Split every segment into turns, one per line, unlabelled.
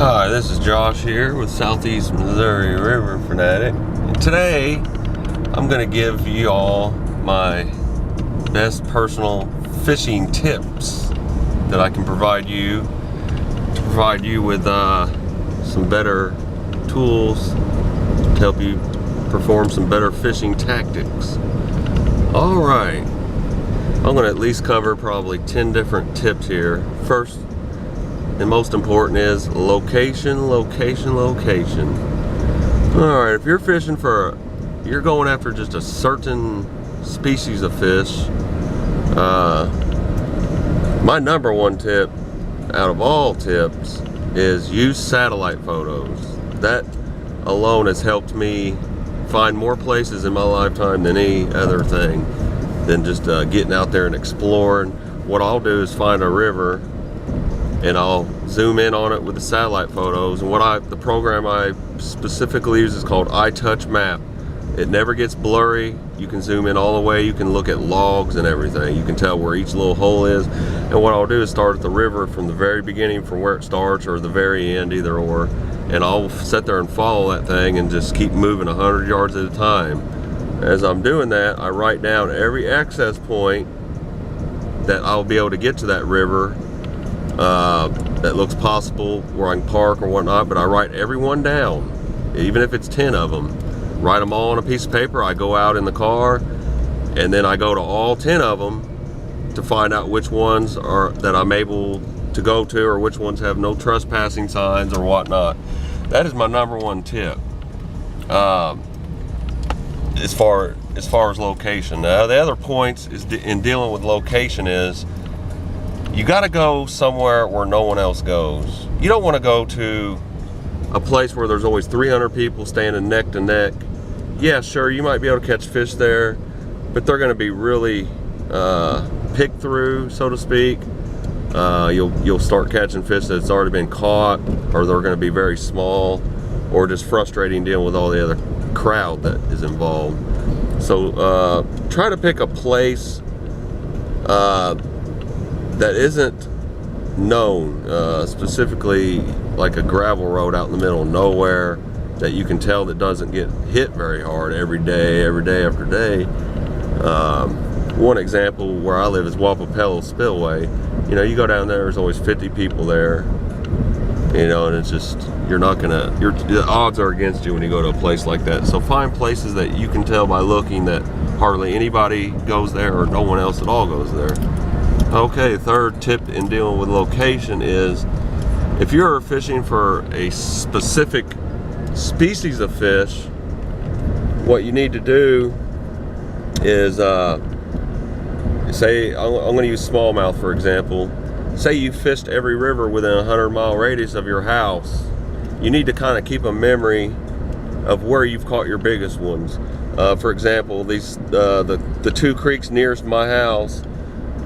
Hi, this is Josh here with Southeast Missouri River Fanatic. And today, I'm going to give you all my best personal fishing tips that I can provide you with some better tools to help you perform some better fishing tactics. Alright, I'm going to at least cover probably 10 different tips here. First and most important is location. Alright, if you're fishing you're going after just a certain species of fish, my number one tip out of all tips is use satellite photos. That alone has helped me find more places in my lifetime than any other thing, than just getting out there and exploring. What I'll do is find a river and I'll zoom in on it with the satellite photos. And the program I specifically use is called iTouch Map. It never gets blurry. You can zoom in all the way. You can look at logs and everything. You can tell where each little hole is. And what I'll do is start at the river from the very beginning, from where it starts, or the very end, either or. And I'll sit there and follow that thing and just keep moving 100 yards at a time. As I'm doing that, I write down every access point that I'll be able to get to that river that looks possible, where I can park or whatnot. But I write every one down, even if it's 10 of them. Write them all on a piece of paper. I go out in the car and then I go to all 10 of them to find out which ones are that I'm able to go to, or which ones have no trespassing signs or whatnot. That is my number one tip as far as location. Now, the other points is in dealing with location is you got to go somewhere where no one else goes. You don't want to go to a place where there's always 300 people standing neck to neck. Yeah, sure, you might be able to catch fish there, but they're going to be really picked through, so to speak. You'll start catching fish that's already been caught, or they're going to be very small, or just frustrating dealing with all the other crowd that is involved. So try to pick a place that isn't known, specifically like a gravel road out in the middle of nowhere that you can tell that doesn't get hit very hard every day after day. One example where I live is Wapapello Spillway. You know, you go down there, there's always 50 people there, you know, and it's just, the odds are against you when you go to a place like that. So find places that you can tell by looking that hardly anybody goes there, or no one else at all goes there. Okay, third tip in dealing with location is, if you're fishing for a specific species of fish, what you need to do is, say, I'm going to use smallmouth for example. Say you fished every river within a 100-mile radius of your house. You need to kind of keep a memory of where you've caught your biggest ones. For example, the two creeks nearest my house,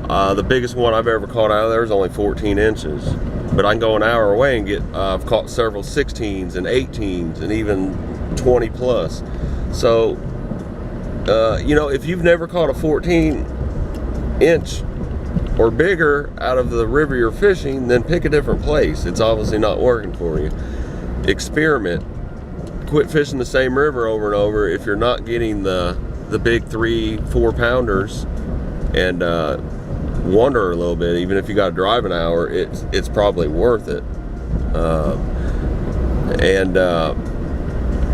the biggest one I've ever caught out of there is only 14 inches. But I can go an hour away and I've caught several 16s and 18s and even 20 plus. So, you know, if you've never caught a 14-inch or bigger out of the river you're fishing, then pick a different place. It's obviously not working for you. Experiment. Quit fishing the same river over and over if you're not getting the big 3-4 pounders, and wander a little bit. Even if you got to drive an hour, it's probably worth it.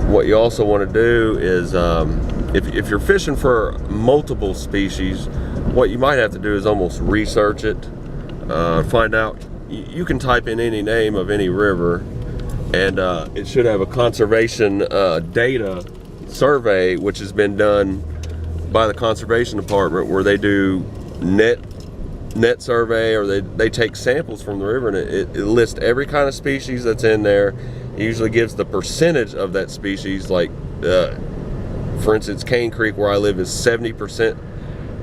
What you also want to do is, if you're fishing for multiple species, what you might have to do is almost research it. Find out, you can type in any name of any river, and it should have a conservation data survey, which has been done by the conservation department, where they do net survey, or they take samples from the river, and it lists every kind of species that's in there. It usually gives the percentage of that species. Like for instance, Cane Creek where I live is 70%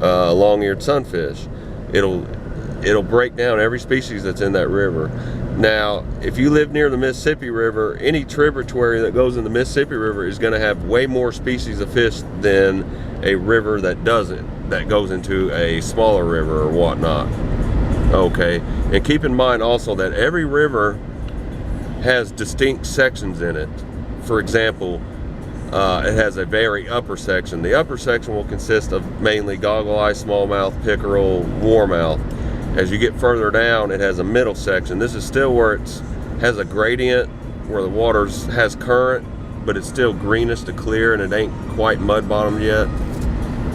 long-eared sunfish. It'll break down every species that's in that river. Now, if you live near the Mississippi River, any tributary that goes in the Mississippi River is going to have way more species of fish than a river that doesn't, that goes into a smaller river or whatnot. Okay, and keep in mind also that every river has distinct sections in it. For example, it has a very upper section. The upper section will consist of mainly goggle eye, smallmouth, pickerel, warmouth. As you get further down, it has a middle section. This is still where it has a gradient, where the water has current, but it's still greenish to clear, and it ain't quite mud bottomed yet.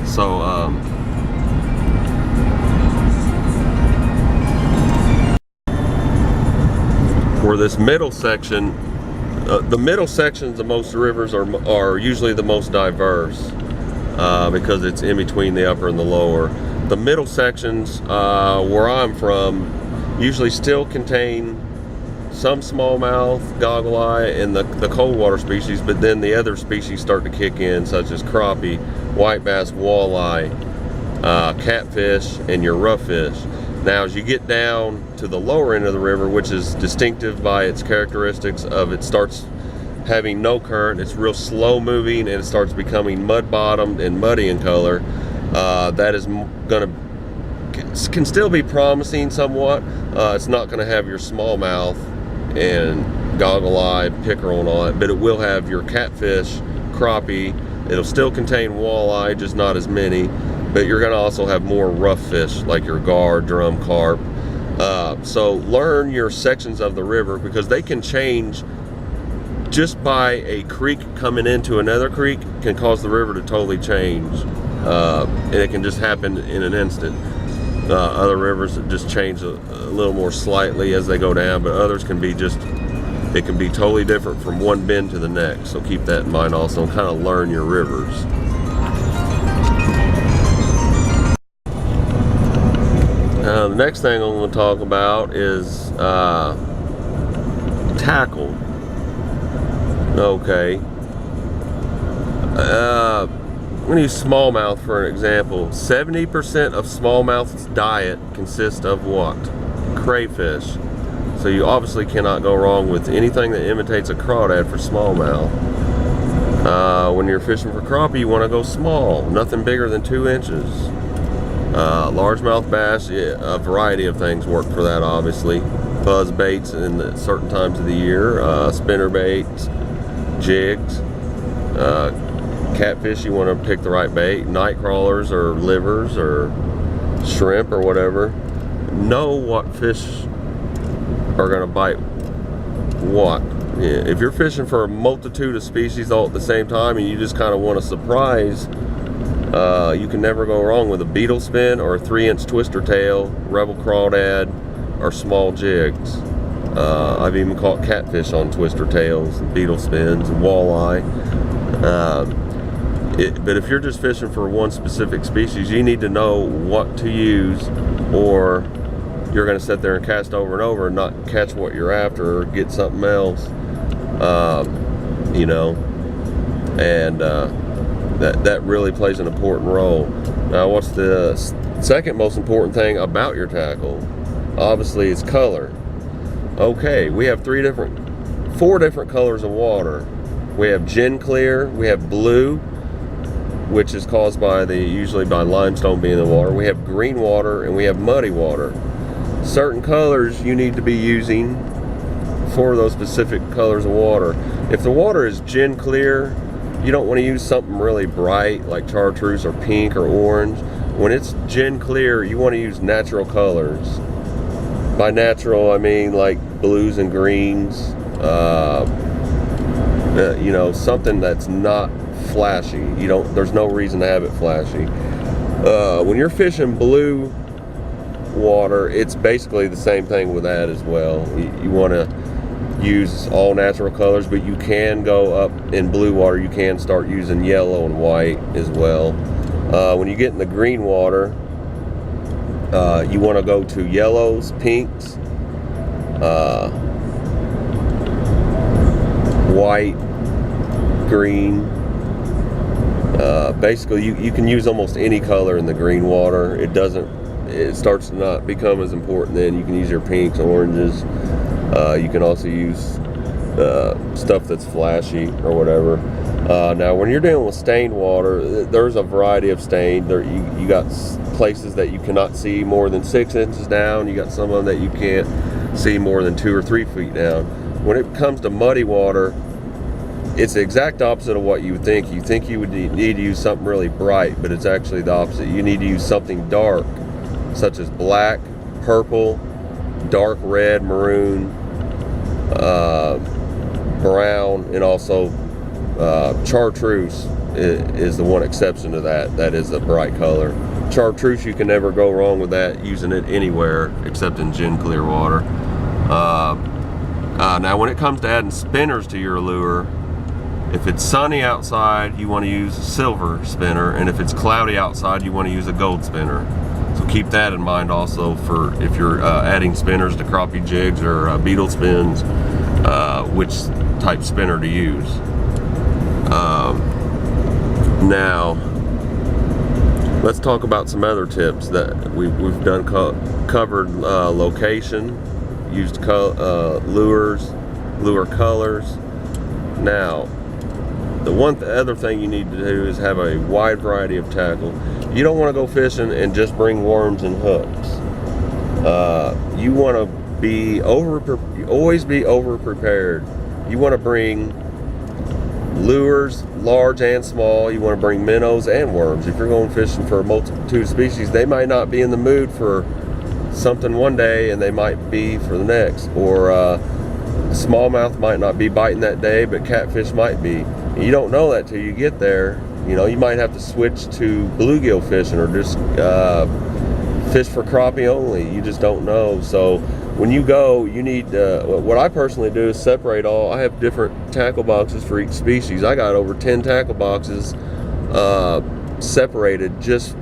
So for this middle section, the middle sections of most rivers are usually the most diverse because it's in between the upper and the lower. The middle sections where I'm from usually still contain some smallmouth, goggle eye, and the cold water species, but then the other species start to kick in, such as crappie, white bass, walleye, catfish, and your rough fish. Now, as you get down to the lower end of the river, which is distinctive by its characteristics of it starts having no current, it's real slow moving, and it starts becoming mud bottomed and muddy in color. That is can still be promising somewhat. It's not going to have your smallmouth and goggle eye, pickerel and all that, but it will have your catfish, crappie. It'll still contain walleye, just not as many, but you're going to also have more rough fish like your gar, drum, carp. So learn your sections of the river, because they can change just by a creek coming into another creek can cause the river to totally change, and it can just happen in an instant. Other rivers just change a little more slightly as they go down, but others can be it can be totally different from one bend to the next. So keep that in mind also, and kind of learn your rivers. The next thing I'm going to talk about is tackle. Okay. I'm going to use smallmouth for an example. 70% of smallmouth's diet consists of what? Crayfish. So you obviously cannot go wrong with anything that imitates a crawdad for smallmouth. When you're fishing for crappie, you want to go small, nothing bigger than 2 inches. Largemouth bass, yeah, a variety of things work for that, obviously. Buzz baits in certain times of the year, spinner baits, jigs. Catfish, you want to pick the right bait. Night crawlers or livers or shrimp or whatever. Know what fish are going to bite what. Yeah, if you're fishing for a multitude of species all at the same time and you just kind of want a surprise, you can never go wrong with a beetle spin or a 3-inch twister tail, rebel crawdad, or small jigs. I've even caught catfish on twister tails and beetle spins and walleye. But if you're just fishing for one specific species, you need to know what to use, or you're going to sit there and cast over and over and not catch what you're after or get something else. And that really plays an important role. Now, what's the second most important thing about your tackle? Obviously, it's color. Okay, we have 4 different colors of water. We have gin clear, we have blue, which is caused usually by limestone being in the water. We have green water, and we have muddy water. Certain colors you need to be using for those specific colors of water. If the water is gin clear, you don't want to use something really bright like chartreuse or pink or orange. When it's gin clear, you want to use natural colors. By natural, I mean like blues and greens, something that's not flashy. There's no reason to have it flashy. When you're fishing blue water, it's basically the same thing with that as well. You want to use all natural colors, but you can go up in blue water. You can start using yellow and white as well. When you get in the green water, you want to go to yellows, pinks, white, green. Basically, you can use almost any color in the green water. It starts to not become as important then. You can use your pinks, oranges. You can also use stuff that's flashy or whatever. Now, when you're dealing with stained water, there's a variety of stain. You got places that you cannot see more than 6 inches down. You got some of them that you can't see more than 2 or 3 feet down. when it comes to muddy water, it's the exact opposite of what you would think. You think you would need to use something really bright, but it's actually the opposite. You need to use something dark, such as black, purple, dark red, maroon, brown, and also chartreuse is the one exception to that. That is a bright color. Chartreuse, you can never go wrong with that, using it anywhere except in gin clear water. Now when it comes to adding spinners to your lure, if it's sunny outside, you want to use a silver spinner, and if it's cloudy outside, you want to use a gold spinner. So keep that in mind also for if you're adding spinners to crappie jigs or beetle spins, which type spinner to use. Now, let's talk about some other tips that we've done. Covered location, used lures, lure colors. Now, the other thing you need to do is have a wide variety of tackle. You don't want to go fishing and just bring worms and hooks. You want to always be over prepared. You want to bring lures, large and small. You want to bring minnows and worms. If you're going fishing for a multitude of species, they might not be in the mood for something one day and they might be for the next. Or smallmouth might not be biting that day, but catfish might be. You don't know that till you get there. You know, you might have to switch to bluegill fishing or just fish for crappie only. You just don't know. So when you go, you need what I personally do is separate all. I have different tackle boxes for each species. I got over 10 tackle boxes separated.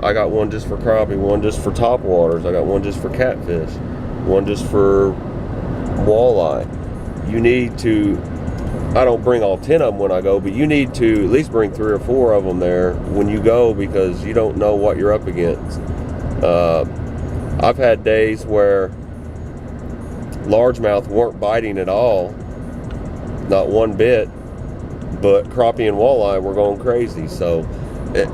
I got one just for crappie, one just for topwaters, I got one just for catfish, one just for walleye. You need to, I don't bring all 10 of them when I go, but you need to at least bring 3 or 4 of them there when you go, because you don't know what you're up against. I've had days where largemouth weren't biting at all, not one bit, but crappie and walleye were going crazy. So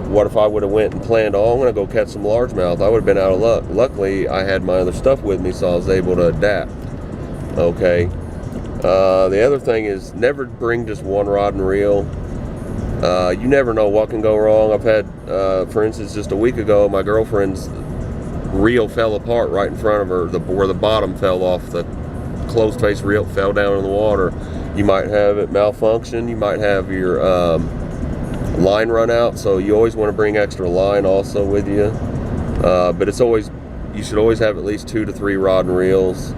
what if I would have went and planned, I'm going to go catch some largemouth? I would have been out of luck. Luckily, I had my other stuff with me, so I was able to adapt. Okay. The other thing is never bring just one rod and reel. You never know what can go wrong. I've had, for instance, just a week ago, my girlfriend's reel fell apart right in front of her, where the bottom fell off. The closed face reel fell down in the water. You might have it malfunction. You might have your line run out, so you always want to bring extra line also with you. But you should always have at least 2 to 3 rod and reels.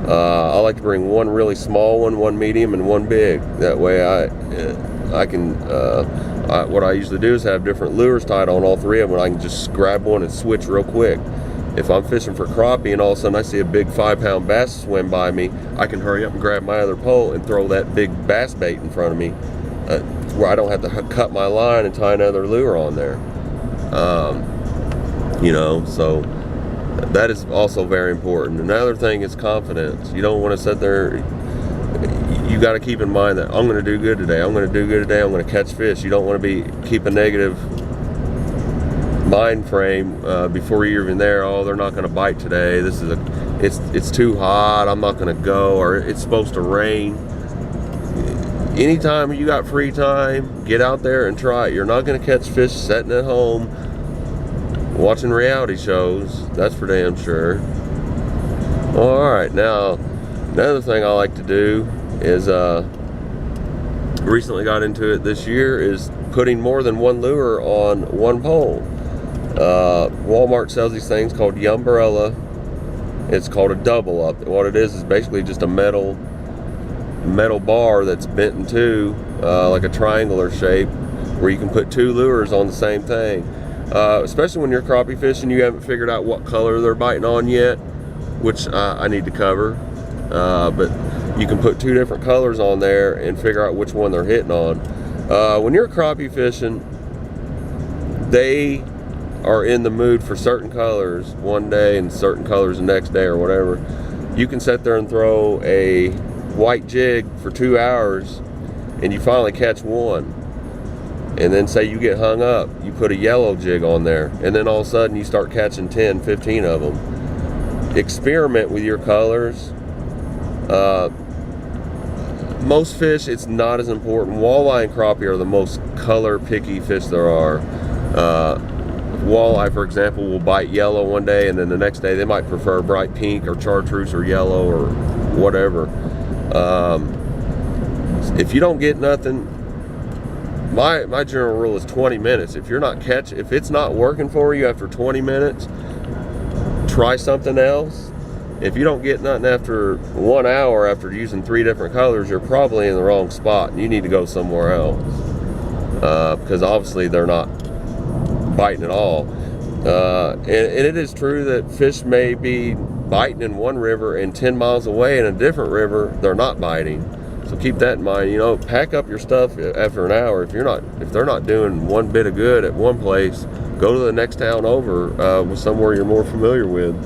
I like to bring one really small one medium, and one big. That way I can, what I usually do is have different lures tied on all 3 of them, and I can just grab one and switch real quick. If I'm fishing for crappie and all of a sudden I see a big 5-pound bass swim by me, I can hurry up and grab my other pole and throw that big bass bait in front of me, where I don't have to cut my line and tie another lure on there. You know, so that is also very important. Another thing is confidence. You don't want to sit there. You got to keep in mind that I'm going to do good today. I'm going to do good today. I'm going to catch fish. You don't want to keep a negative mind frame before you're even there. Oh, they're not going to bite today. It's too hot. I'm not going to go, or it's supposed to rain. Anytime you got free time, get out there and try it. You're not going to catch fish sitting at home watching reality shows. That's for damn sure. All right, now another thing I like to do is recently got into it this year is putting more than one lure on one pole. Walmart sells these things called Umbrella. It's called a double up. What it is basically just a metal bar that's bent in two, like a triangular shape, where you can put 2 lures on the same thing. Especially when you're crappie fishing, you haven't figured out what color they're biting on yet, which I need to cover. But you can put 2 different colors on there and figure out which one they're hitting on. When you're crappie fishing, they are in the mood for certain colors one day and certain colors the next day or whatever. You can sit there and throw a white jig for 2 hours and you finally catch one, and then say you get hung up, you put a yellow jig on there, and then all of a sudden you start catching 10, 15 of them. Experiment with your colors. most fish, it's not as important. Walleye and crappie are the most color picky fish there are. Walleye, for example, will bite yellow one day, and then the next day they might prefer bright pink or chartreuse or yellow or whatever. If you don't get nothing, my general rule is 20 minutes. If it's not working for you after 20 minutes, try something else. If you don't get nothing after 1 hour after using 3 different colors, you're probably in the wrong spot and you need to go somewhere else, because obviously they're not biting at all. And it is true that fish may be biting in one river and 10 miles away in a different river they're not biting. So keep that in mind. You know, pack up your stuff after an hour. If they're not doing one bit of good at one place, go to the next town over, with somewhere you're more familiar with.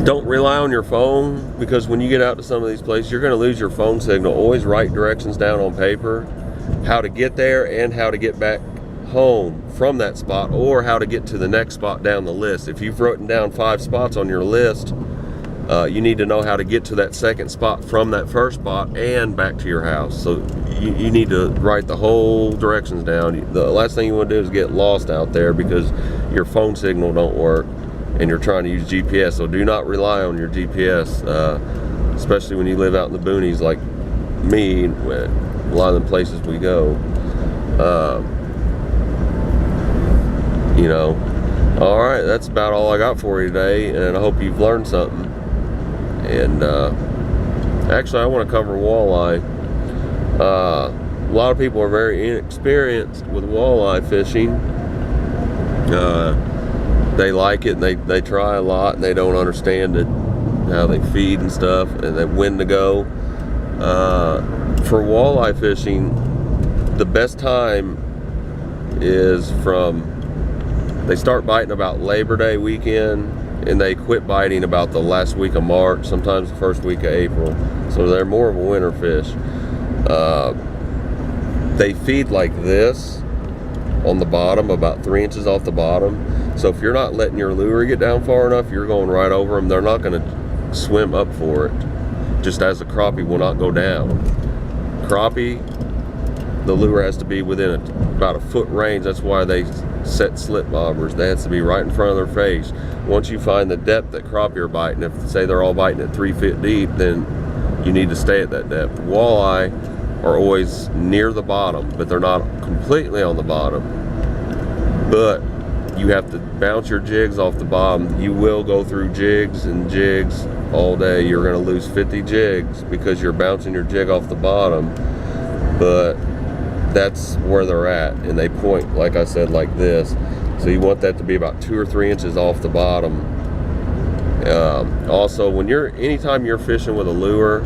Don't rely on your phone, because when you get out to some of these places, you're going to lose your phone signal. Always write directions down on paper, how to get there and how to get back home from that spot, or how to get to the next spot down the list. If you've written down 5 spots on your list, you need to know how to get to that second spot from that first spot and back to your house. So you need to write the whole directions down. The last thing you want to do is get lost out there because your phone signal don't work and you're trying to use GPS. So do not rely on your GPS, especially when you live out in the boonies like me, a lot of the places we go. You know, all right, that's about all I got for you today, and I hope you've learned something. And actually, I want to cover walleye. A lot of people are very inexperienced with walleye fishing. They like it, and they try a lot, and they don't understand it, how they feed and stuff, and then when to go. For walleye fishing, the best time is they start biting about Labor Day weekend, and they quit biting about the last week of March, sometimes the first week of April. So they're more of a winter fish. They feed like this on the bottom, about 3 inches off the bottom. So if you're not letting your lure get down far enough, you're going right over them. They're not going to swim up for it, just as the crappie will not go down. Crappie, the lure has to be within about a foot range. That's why they set slip bobbers. They have to be right in front of their face. Once you find the depth that crappie are biting, if say they're all biting at 3 feet deep, then you need to stay at that depth. Walleye are always near the bottom, but they're not completely on the bottom. But you have to bounce your jigs off the bottom. You will go through jigs and jigs all day. You're going to lose 50 jigs because you're bouncing your jig off the bottom. But that's where they're at, and they point, like I said, like this. So you want that to be about 2 or 3 inches off the bottom. Also, anytime you're fishing with a lure,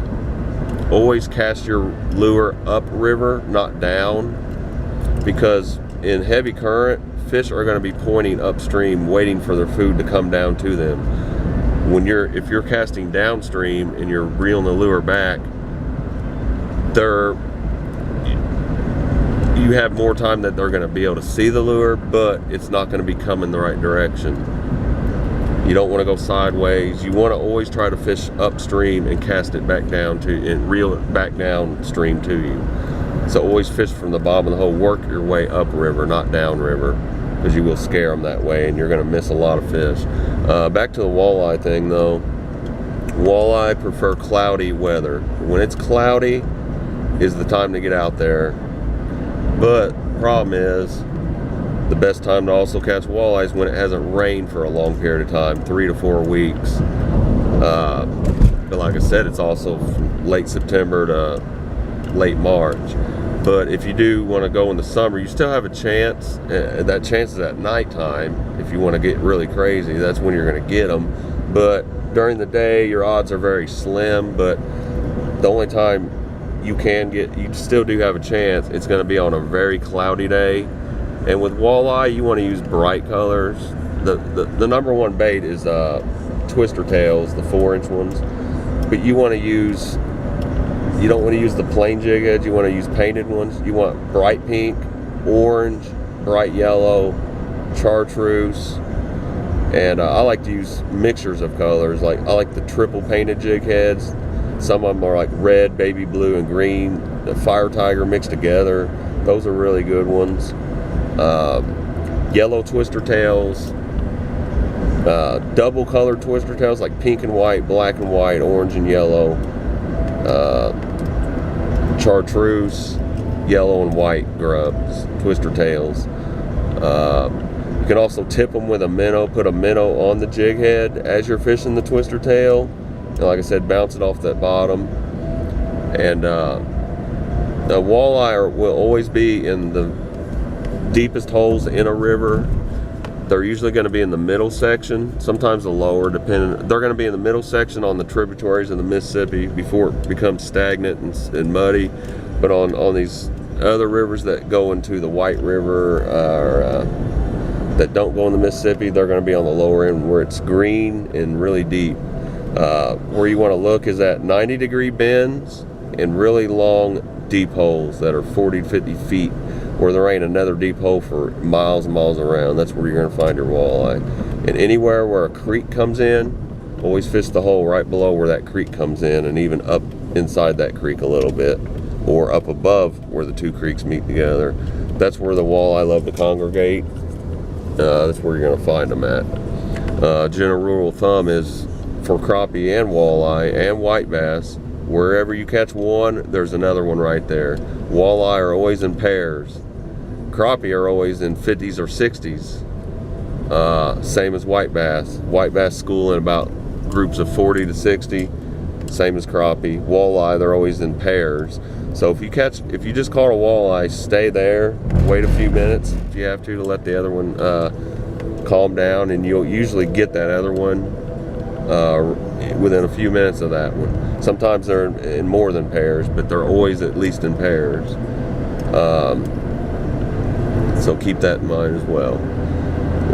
always cast your lure upriver, not down, because in heavy current, fish are going to be pointing upstream, waiting for their food to come down to them. If you're casting downstream and you're reeling the lure back, you have more time that they're going to be able to see the lure, but it's not going to be coming the right direction. You don't want to go sideways. You want to always try to fish upstream and cast it back down and reel it back downstream to you. So always fish from the bottom of the hole. Work your way upriver, not downriver, because you will scare them that way and you're going to miss a lot of fish. Back to the walleye thing though. Walleye prefer cloudy weather. When it's cloudy is the time to get out there. But the problem is, the best time to also catch walleye is when it hasn't rained for a long period of time, 3 to 4 weeks. But like I said, it's also from late September to late March. But if you do want to go in the summer, you still have a chance. That chance is at nighttime. If you want to get really crazy, that's when you're going to get them. But during the day, your odds are very slim. But the only time you still do have a chance, it's going to be on a very cloudy day. And with walleye, you want to use bright colors. The number one bait is twister tails, the 4-inch ones. But you don't want to use the plain jig edge. You want to use painted ones. You want bright pink, orange, bright yellow, chartreuse, And I like to use mixtures of colors. Like I like the triple painted jig heads. Some of them are like red, baby blue, and green. The fire tiger mixed together. Those are really good ones. Yellow twister tails. Double colored twister tails like pink and white, black and white, orange and yellow. Chartreuse, yellow and white grubs, twister tails. You can also tip them with a minnow, put a minnow on the jig head as you're fishing the twister tail. And like I said, bounce it off that bottom. And the walleye will always be in the deepest holes in a river. They're usually going to be in the middle section, sometimes the lower, depending. They're going to be in the middle section on the tributaries of the Mississippi before it becomes stagnant and muddy. But on these other rivers that go into the White River or that don't go in the Mississippi, they're going to be on the lower end where it's green and really deep. Where you want to look is at 90-degree bends and really long deep holes that are 40 to 50 feet where there ain't another deep hole for miles and miles around. That's where you're going to find your walleye. And anywhere where a creek comes in, always fish the hole right below where that creek comes in, and even up inside that creek a little bit, or up above where the two creeks meet together. That's where the walleye love to congregate. That's where you're going to find them at. General rule of thumb is for crappie and walleye and white bass, wherever you catch one, there's another one right there. Walleye are always in pairs. Crappie are always in 50s or 60s. Same as white bass. White bass school in about groups of 40 to 60. Same as crappie. Walleye, they're always in pairs. So if you just caught a walleye, stay there, wait a few minutes if you have to let the other one calm down, and you'll usually get that other one within a few minutes of that one. Sometimes they're in more than pairs, but they're always at least in pairs. So keep that in mind as well.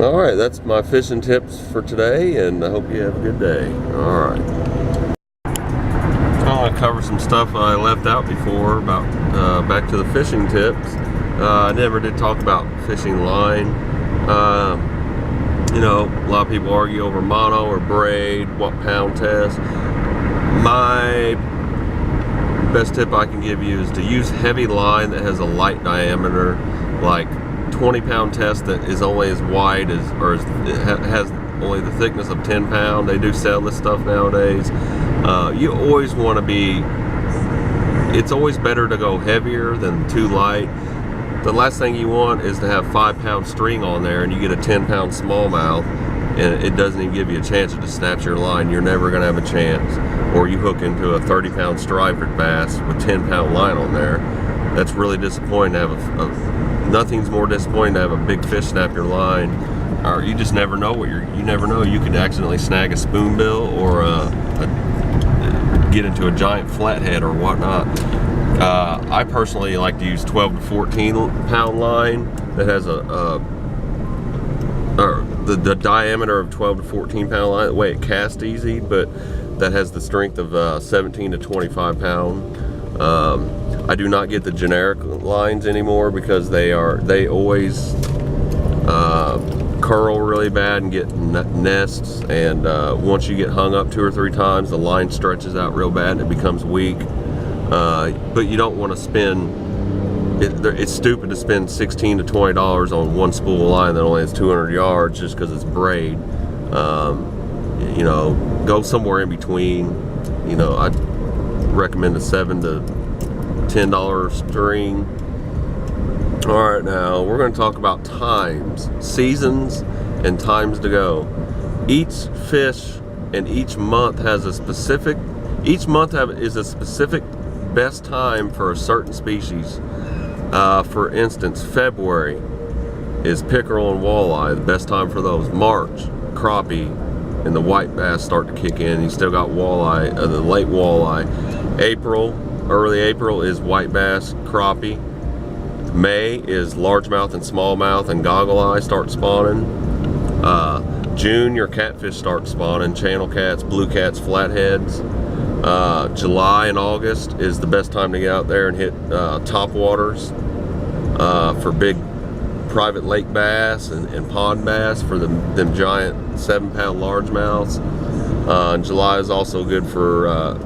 All right, that's my fishing tips for today, and I hope you have a good day. All right. I want to cover some stuff I left out before about back to the fishing tips. I never did talk about fishing line. You know, a lot of people argue over mono or braid, what pound test. My best tip I can give you is to use heavy line that has a light diameter, like 20-pound test that is only as wide as, or it has only the thickness of 10 pound. They do sell this stuff nowadays. You always want to be, it's always better to go heavier than too light. The last thing you want is to have 5-pound string on there and you get a 10-pound smallmouth and it doesn't even give you a chance to snap your line. You're never going to have a chance. Or you hook into a 30-pound striped bass with 10-pound line on there. That's really disappointing to have nothing's more disappointing to have a big fish snap your line. Or you just never know you never know. You could accidentally snag a spoonbill or get into a giant flathead or whatnot. I personally like to use 12 to 14 pound line that has the diameter of 12 to 14 pound line. That way it casts easy, but that has the strength of 17 to 25 pound. I do not get the generic lines anymore because they always curl really bad and get nests, and once you get hung up 2 or 3 times, the line stretches out real bad and it becomes weak. But you don't want to spend, it's stupid to spend $16 to $20 on one spool of line that only has 200 yards just because it's braid. You know, go somewhere in between. You know, I'd recommend a $7 to $10 string. All right, now we're going to talk about times, seasons, and times to go. Each fish and each month has a specific, is a specific best time for a certain species. For instance, February is pickerel and walleye, the best time for those. March, crappie and the white bass start to kick in. You still got walleye, the late walleye. April, early April is white bass, crappie. May is largemouth and smallmouth and goggle eye start spawning. June, your catfish start spawning, channel cats, blue cats, flatheads. July and August is the best time to get out there and hit top waters for big private lake bass and pond bass for them giant 7-pound largemouths. And July is also good for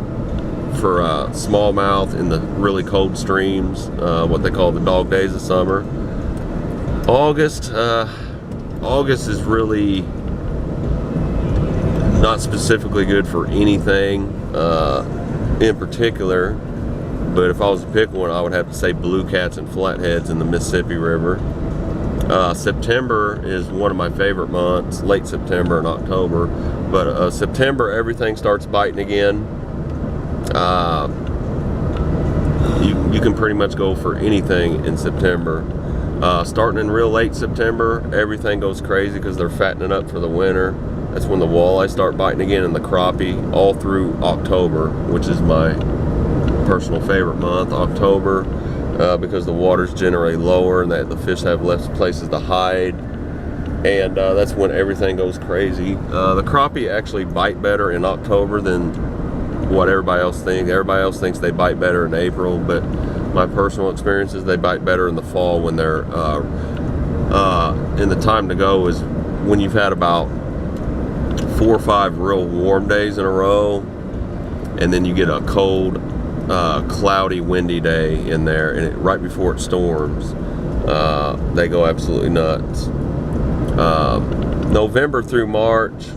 smallmouth in the really cold streams, what they call the dog days of summer. August is really not specifically good for anything in particular, but if I was to pick one, I would have to say blue cats and flatheads in the Mississippi River. September is one of my favorite months, late September and October, but September everything starts biting again. You can pretty much go for anything in September. Starting in real late September, everything goes crazy because they're fattening up for the winter. That's when the walleye start biting again, and the crappie, all through October, which is my personal favorite month, October, because the water's generally lower and that the fish have less places to hide, and that's when everything goes crazy. The crappie actually bite better in October than what everybody else thinks. Everybody else thinks they bite better in April, but my personal experience is they bite better in the fall when they're in the time to go is when you've had about 4 or 5 real warm days in a row, and then you get a cold, cloudy, windy day in there, and right before it storms, they go absolutely nuts. November through March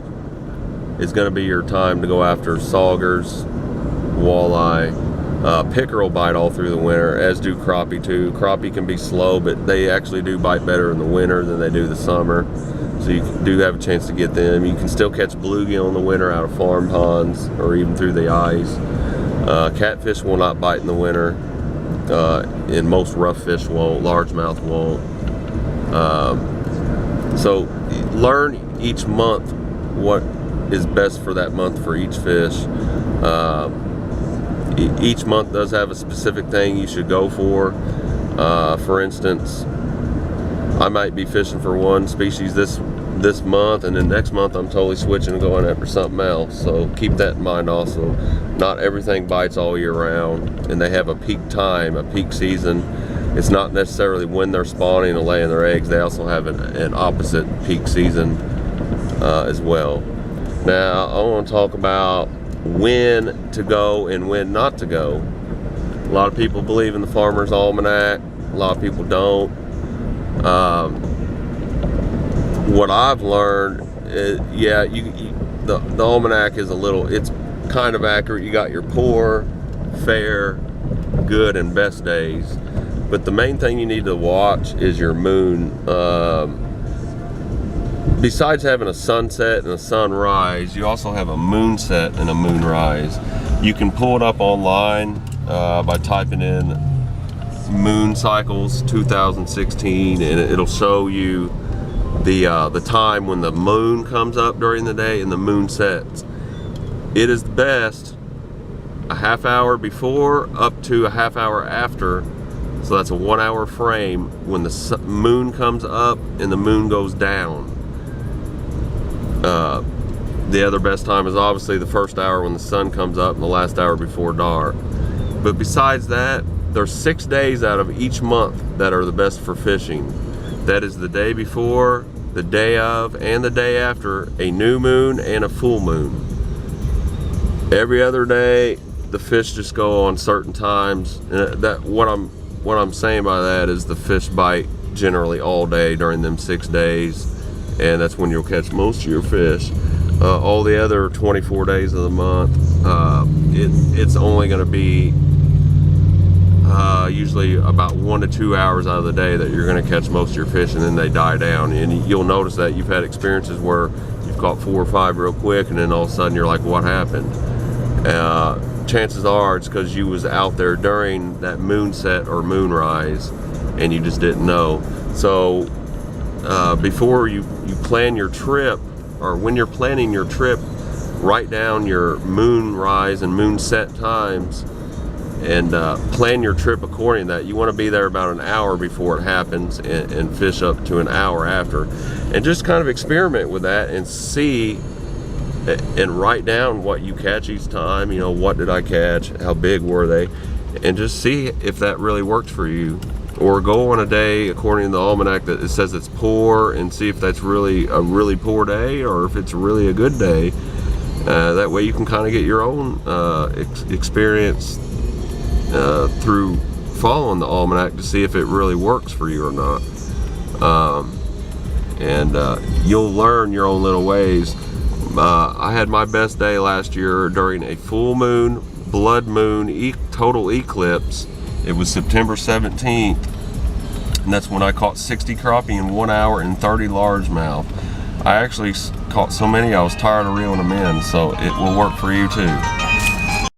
is going to be your time to go after saugers, walleye. Pickerel bite all through the winter, as do crappie too. Crappie can be slow, but they actually do bite better in the winter than they do the summer, so you do have a chance to get them. You can still catch bluegill in the winter out of farm ponds or even through the ice. Catfish will not bite in the winter, and most rough fish won't, largemouth won't. So learn each month what is best for that month for each fish. Each month does have a specific thing you should go for. For instance, I might be fishing for one species this month, and then next month I'm totally switching and going after something else. So keep that in mind also. Not everything bites all year round, and they have a peak time, a peak season. It's not necessarily when they're spawning and laying their eggs. They also have an opposite peak season as well. Now I want to talk about when to go and when not to go. A lot of people believe in the Farmer's Almanac. A lot of people don't. What I've learned is, yeah, the almanac is it's kind of accurate. You got your poor, fair, good, and best days. But the main thing you need to watch is your moon. Besides having a sunset and a sunrise, you also have a moonset and a moonrise. You can pull it up online by typing in moon cycles 2016, and it'll show you the time when the moon comes up during the day and the moon sets. It is best a half hour before up to a half hour after, so that's a 1 hour frame when the moon comes up and the moon goes down. The other best time is obviously the first hour when the sun comes up and the last hour before dark. But besides that, there's 6 days out of each month that are the best for fishing. That is the day before, the day of, and the day after a new moon and a full moon. Every other day, the fish just go on certain times. And what I'm saying by that is the fish bite generally all day during them 6 days, and that's when you'll catch most of your fish. All the other 24 days of the month, it's only going to be usually about 1 to 2 hours out of the day that you're going to catch most of your fish, and then they die down. And you'll notice that you've had experiences where you've caught 4 or 5 real quick, and then all of a sudden you're like, what happened? Chances are it's because you was out there during that moonset or moonrise and you just didn't know. So before you plan your trip, or when you're planning your trip, write down your moonrise and moonset times and plan your trip according to that. You want to be there about an hour before it happens and fish up to an hour after, and just kind of experiment with that and see and write down what you catch each time. You know, what did I catch, how big were they, and just see if that really works for you. or go on a day according to the almanac that it says it's poor, and see if that's really a really poor day or if it's really a good day. That way you can kind of get your own experience through following the almanac to see if it really works for you or not. You'll learn your own little ways. I had my best day last year during a full moon, blood moon, total eclipse. It was September 17th, and that's when I caught 60 crappie in 1 hour and 30 largemouth. I actually caught so many I was tired of reeling them in, so it will work for you too.